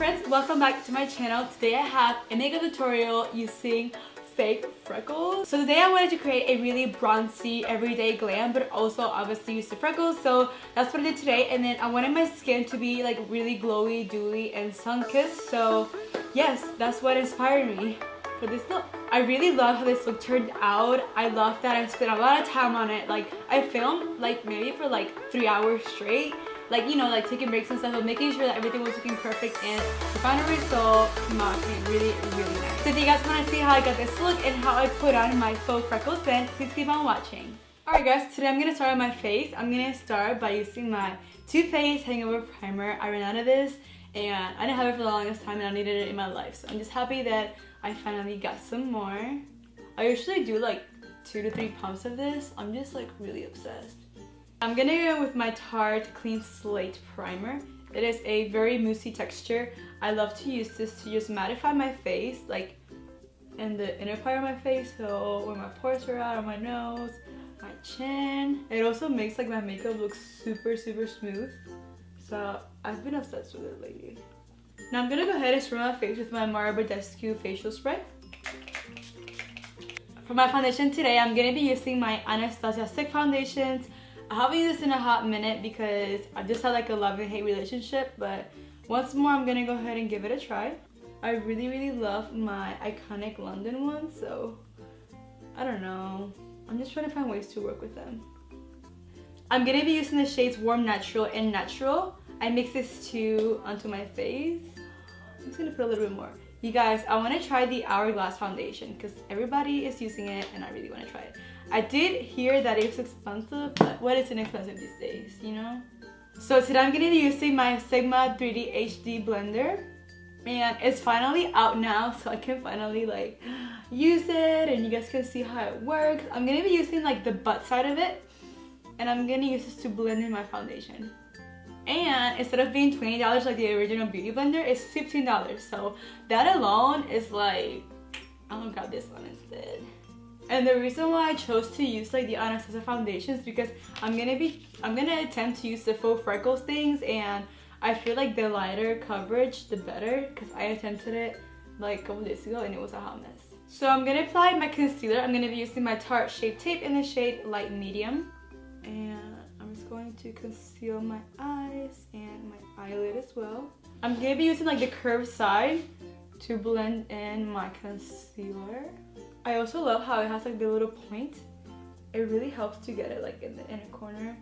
friends, welcome back to my channel. Today I have a makeup tutorial using fake freckles. So today I wanted to create a really bronzy everyday glam, but also obviously use the freckles. So that's what I did today. And then I wanted my skin to be like really glowy, dewy, and sun-kissed. So yes, that's what inspired me for this look. I really love how this look turned out. I love that I spent a lot of time on it. Like I filmed like maybe for like 3 hours straight. Like, you know, like taking breaks and stuff, but making sure that everything was looking perfect, and the final result came out looking really, really nice. So if you guys want to see how I got this look and how I put on my faux freckles, then please keep on watching. Alright guys, today I'm going to start on my face. I'm going to start by using my Too Faced Hangover Primer. I ran out of this, and I didn't have it for the longest time, and I needed it in my life. So I'm just happy that I finally got some more. I usually do like 2 to 3 pumps of this. I'm just like really obsessed. I'm gonna go with my Tarte Clean Slate Primer. It is a very moussey texture. I love to use this to just mattify my face, like in the inner part of my face, so where my pores are out, on my nose, my chin. It also makes like my makeup look super, super smooth. So I've been obsessed with it lately. Now I'm gonna go ahead and spray my face with my Bardescu facial spray. For my foundation today, I'm gonna be using my Anastasia Stick Foundations. I haven't used this in a hot minute because I just had like a love and hate relationship, but once more I'm gonna go ahead and give it a try. I really, really love my iconic London ones, so I don't know. I'm just trying to find ways to work with them. I'm gonna be using the shades Warm Natural and Natural. I mix this two onto my face. I'm just gonna put a little bit more. You guys, I wanna try the Hourglass foundation because everybody is using it and I really wanna try it. I did hear that it's expensive, but what is inexpensive these days, you know? So today I'm gonna be using my Sigma 3D HD blender, and it's finally out now, so I can finally like use it and you guys can see how it works. I'm gonna be using like the butt side of it, and I'm gonna use this to blend in my foundation. And instead of being $20 like the original beauty blender, it's $15. So that alone is like, I'm gonna grab this one instead. And the reason why I chose to use like the Anastasia foundation is because I'm gonna attempt to use the Faux Freckles things, and I feel like the lighter coverage the better, because I attempted it like a couple days ago and it was a hot mess. So I'm gonna apply my concealer. I'm gonna be using my Tarte Shape Tape in the shade Light Medium, and I'm just going to conceal my eyes and my eyelid as well. I'm gonna be using like the curved side to blend in my concealer. I also love how it has like the little point. It really helps to get it like in the inner corner,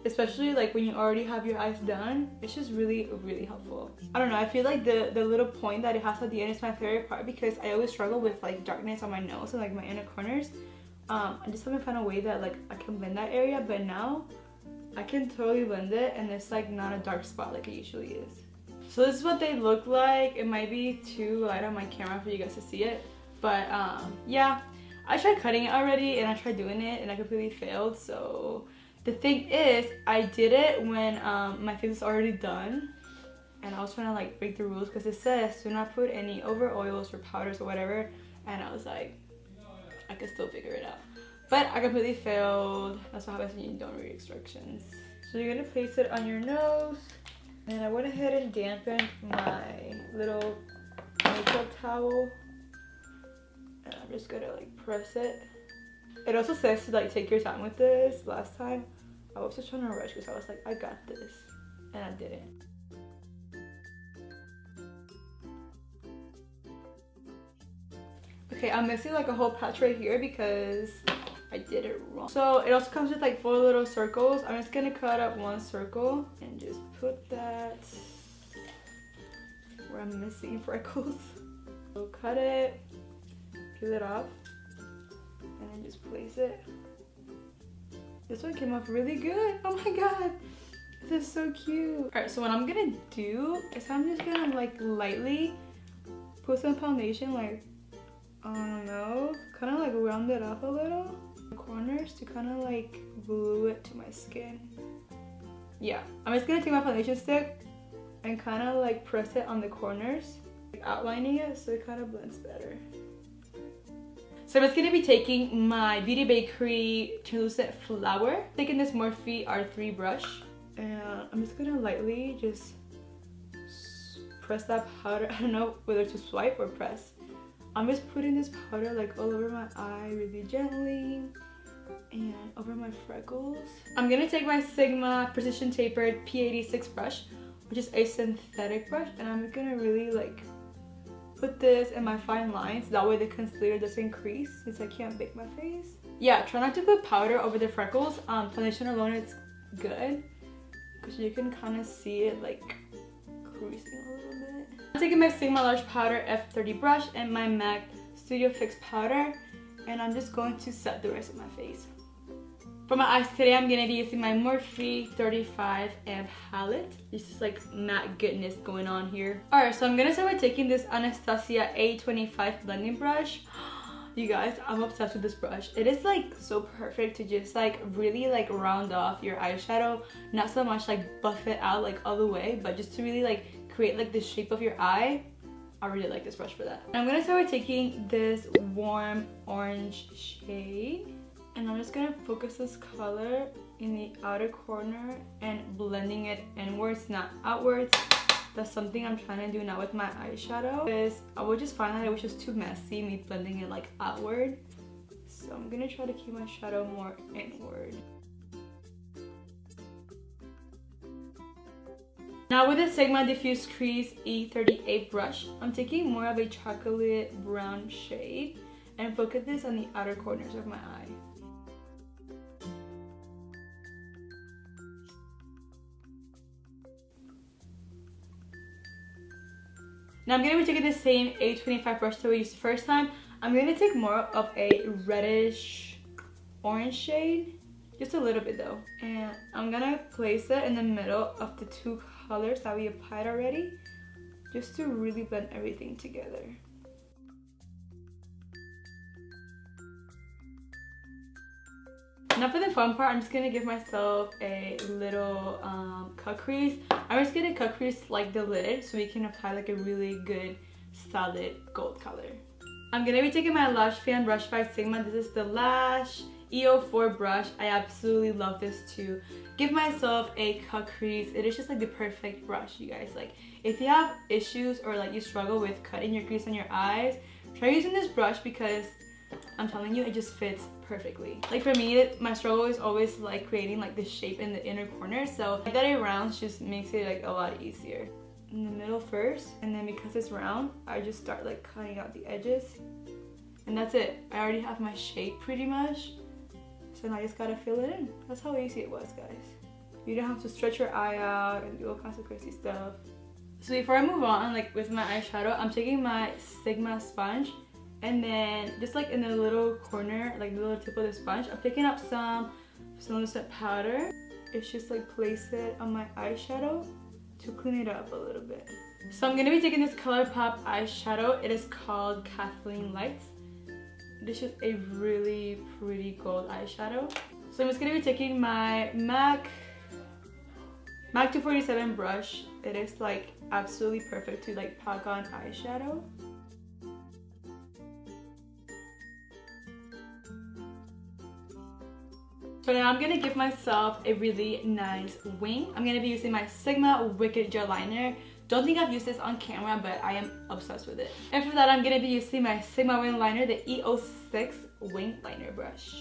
especially like when you already have your eyes done. It's just really, really helpful. I don't know, I feel like the little point that it has at the end is my favorite part, because I always struggle with like darkness on my nose and like my inner corners. I just haven't found a way that like I can blend that area, but now I can totally blend it and it's like not a dark spot like it usually is. So this is what they look like. It might be too light on my camera for you guys to see it. But yeah, I tried cutting it already and I tried doing it and I completely failed. So the thing is, I did it when my face was already done, and I was trying to like break the rules because it says do not put any over oils or powders or whatever, and I was like, I could still figure it out. But I completely failed. That's what happens when you don't read instructions. So you're gonna place it on your nose, and I went ahead and dampened my little makeup towel. And I'm just gonna like press it. It also says to like take your time with this. Last time I was just trying to rush because I was like, I got this, and I didn't. Okay, I'm missing like a whole patch right here because I did it wrong. So it also comes with like 4 little circles. I'm just gonna cut up 1 circle and just put that where I'm missing freckles. So cut it, peel it off, and then just place it. This one came off really good. Oh my god, this is so cute. Alright, so what I'm gonna do is I'm just gonna like lightly put some foundation like on the nose, kind of like round it up a little, the corners, to kind of like glue it to my skin. Yeah, I'm just gonna take my foundation stick and kind of like press it on the corners, like outlining it so it kind of blends better. So I'm just going to be taking my Beauty Bakery Translucent Flower, taking this Morphe R3 brush, and I'm just going to lightly just press that powder. I don't know whether to swipe or press. I'm just putting this powder like all over my eye really gently and over my freckles. I'm gonna take my Sigma Precision Tapered P86 brush, which is a synthetic brush, and I'm gonna really like put this in my fine lines. That way the concealer doesn't crease since I can't bake my face. Yeah, try not to put powder over the freckles. Foundation alone is good because you can kind of see it like creasing a little bit. I'm taking my Sigma Large Powder F30 brush and my MAC Studio Fix powder, and I'm just going to set the rest of my face. For my eyes today, I'm going to be using my Morphe 35 amp palette. This is like matte goodness going on here. Alright, so I'm going to start by taking this Anastasia A25 blending brush. You guys, I'm obsessed with this brush. It is like so perfect to just like really like round off your eyeshadow. Not so much like buff it out like all the way, but just to really like create like the shape of your eye. I really like this brush for that. And I'm going to start by taking this warm orange shade. And I'm just going to focus this color in the outer corner and blending it inwards, not outwards. That's something I'm trying to do now with my eyeshadow, because I would just find that it was just too messy, me blending it like outward. So I'm going to try to keep my shadow more inward. Now with the Sigma Diffuse Crease E38 brush, I'm taking more of a chocolate brown shade and focus this on the outer corners of my eye. Now I'm going to be taking the same A25 brush that we used the first time. I'm going to take more of a reddish orange shade, just a little bit though. And I'm going to place it in the middle of the two colors that we applied already, just to really blend everything together. Now for the fun part, I'm just going to give myself a little cut crease. I'm just going to cut crease like the lid so we can apply like a really good solid gold color. I'm going to be taking my Lash Fan brush by Sigma. This is the Lash EO4 brush. I absolutely love this to give myself a cut crease. It is just like the perfect brush, you guys. Like if you have issues or like you struggle with cutting your crease on your eyes, try using this brush because I'm telling you, it just fits perfectly. Like for me, my struggle is always like creating like the shape in the inner corner, so like that it rounds just makes it like a lot easier. In the middle first, and then because it's round, I just start like cutting out the edges, and that's it. I already have my shape pretty much, so now I just gotta fill it in. That's how easy it was, guys. You don't have to stretch your eye out and do all kinds of crazy stuff. So before I move on, like with my eyeshadow, I'm taking my Sigma sponge. And then just like in the little corner, like the little tip of the sponge, I'm picking up some Lucent powder. It's just like place it on my eyeshadow to clean it up a little bit. So I'm going to be taking this ColourPop eyeshadow. It is called Kathleen Lights. This is a really pretty gold eyeshadow. So I'm just going to be taking my MAC 247 brush. It is like absolutely perfect to like pack on eyeshadow. So now I'm going to give myself a really nice wing. I'm going to be using my Sigma Wicked Gel Liner. Don't think I've used this on camera, but I am obsessed with it. And for that, I'm going to be using my Sigma Wing Liner, the E06 Wing Liner brush.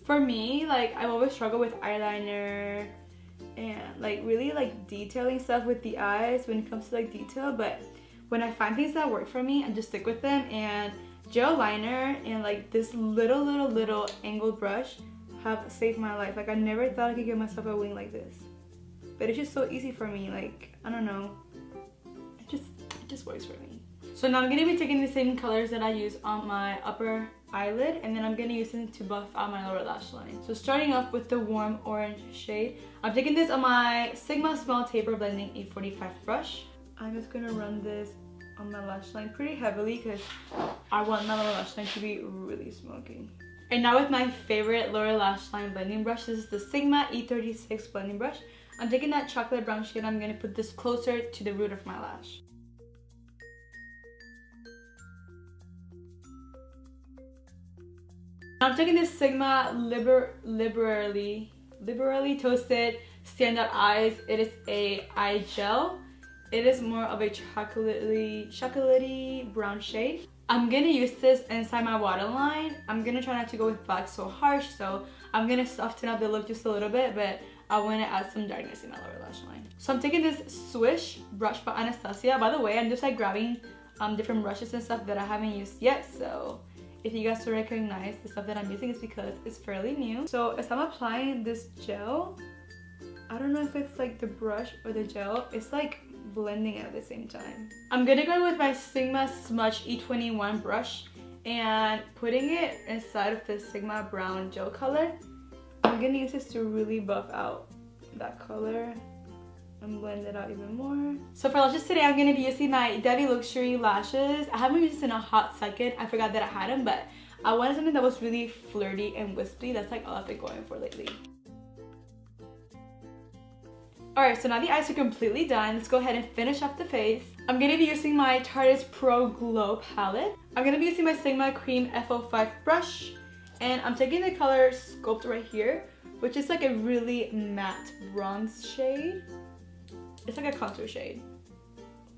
For me, like I've always struggled with eyeliner and like really like detailing stuff with the eyes when it comes to like detail, but when I find things that work for me, I just stick with them. And gel liner and like this little angled brush have saved my life. Like I never thought I could give myself a wing like this, but it's just so easy for me. Like I don't know, it just works for me. So now I'm going to be taking the same colors that I use on my upper eyelid, and then I'm going to use them to buff out my lower lash line. So starting off with the warm orange shade, I'm taking this on my Sigma Small Taper Blending A45 brush. I'm just going to run this on my lash line pretty heavily because I want my lower lash line to be really smoky. And now with my favorite lower lash line blending brush, this is the Sigma E36 blending brush. I'm taking that chocolate brown shade. I'm going to put this closer to the root of my lash. Now I'm taking this Sigma liberally toasted standout eyes. It is a eye gel. It is more of a chocolatey brown shade. I'm gonna use this inside my waterline. I'm gonna try not to go with black so harsh, so I'm gonna soften up the look just a little bit, but I want to add some darkness in my lower lash line. So I'm taking this SWISH brush by Anastasia. By the way, I'm just like grabbing different brushes and stuff that I haven't used yet, so if you guys don't recognize the stuff that I'm using, it's because it's fairly new. So as I'm applying this gel, I don't know if it's like the brush or the gel, it's like blending at the same time. I'm gonna go with my Sigma Smudge E21 brush and putting it inside of the Sigma brown gel color. I'm gonna use this to really buff out that color and blend it out even more. So for lashes today, I'm gonna be using my Debbie Luxury lashes. I haven't used this in a hot second. I forgot that I had them, but I wanted something that was really flirty and wispy. That's like all I've been going for lately. Alright, so now the eyes are completely done. Let's go ahead and finish up the face. I'm going to be using my Tarte's Pro Glow palette. I'm going to be using my Sigma Cream F05 brush. And I'm taking the color Sculpt right here, which is like a really matte bronze shade. It's like a contour shade.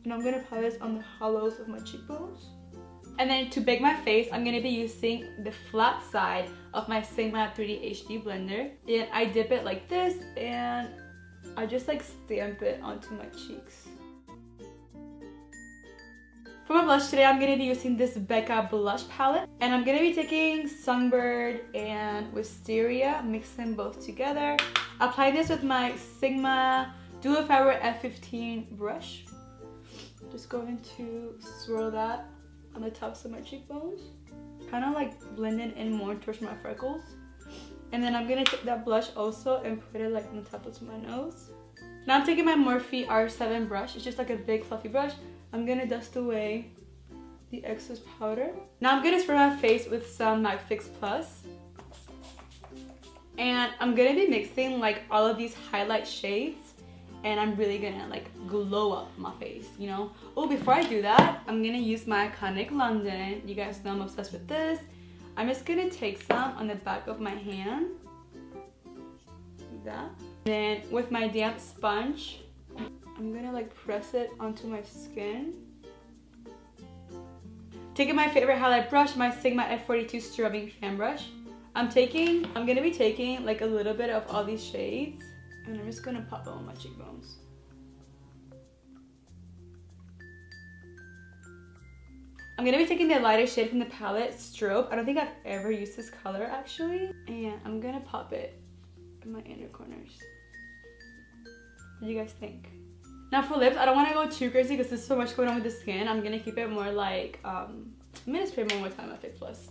And I'm going to apply this on the hollows of my cheekbones. And then to bake my face, I'm going to be using the flat side of my Sigma 3D HD blender. And I dip it like this and I just like stamp it onto my cheeks. For my blush today, I'm going to be using this Becca blush palette. And I'm going to be taking Songbird and Wisteria, mix them both together. Apply this with my Sigma Dual Fiber F15 brush. Just going to swirl that on the tops of my cheekbones. Kind of like blending in more towards my freckles. And then I'm going to take that blush also and put it like on the top of my nose. Now I'm taking my Morphe R7 brush. It's just like a big fluffy brush. I'm going to dust away the excess powder. Now I'm going to spray my face with some MAC Fix Plus. And I'm going to be mixing like all of these highlight shades. And I'm really going to like glow up my face, you know. Oh, before I do that, I'm going to use my iconic London. You guys know I'm obsessed with this. I'm just gonna take some on the back of my hand, like that. Then with my damp sponge, I'm gonna like press it onto my skin. Taking my favorite highlight brush, my Sigma F42 Scrubbing Fan Brush. I'm gonna be taking like a little bit of all these shades, and I'm just gonna pop them on my cheekbones. I'm going to be taking the lighter shade from the palette, Strobe. I don't think I've ever used this color actually. And I'm going to pop it in my inner corners. What do you guys think? Now for lips, I don't want to go too crazy because there's so much going on with the skin. I'm going to keep it more like, I'm going to spray more time at Fix Plus.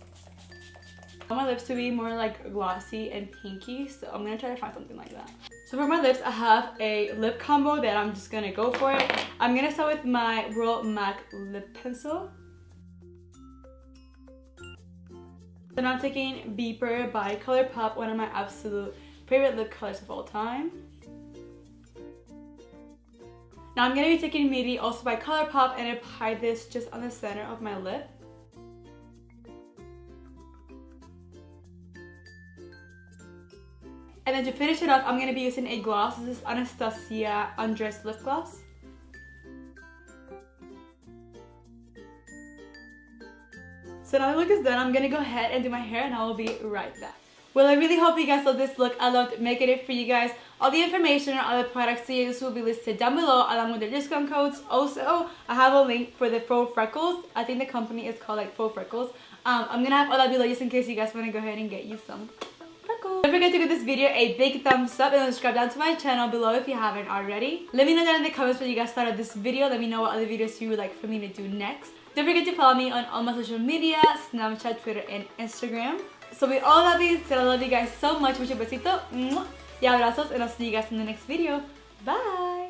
I want my lips to be more like glossy and pinky, so I'm going to try to find something like that. So for my lips, I have a lip combo that I'm just going to go for it. I'm going to start with my Royal MAC lip pencil. Then I'm taking Beeper by ColourPop, one of my absolute favorite lip colors of all time. Now I'm going to be taking Midi, also by ColourPop, and apply this just on the center of my lip. And then to finish it off, I'm going to be using a gloss. This is Anastasia Undressed Lip Gloss. So now the look is done, I'm gonna go ahead and do my hair and I will be right back. Well, I really hope you guys love this look. I loved making it for you guys. All the information on all the products to use will be listed down below along with their discount codes. Also, I have a link for the Faux Freckles. I think the company is called like Faux Freckles. I'm gonna have all that below just in case you guys want to go ahead and get you some freckles. Don't forget to give this video a big thumbs up and subscribe down to my channel below if you haven't already. Let me know down in the comments what you guys thought of this video. Let me know what other videos you would like for me to do next. Don't forget to follow me on all my social media, Snapchat, Twitter, and Instagram. So with all that being said, I love you guys so much. Mucho besito y abrazos, and I'll see you guys in the next video. Bye!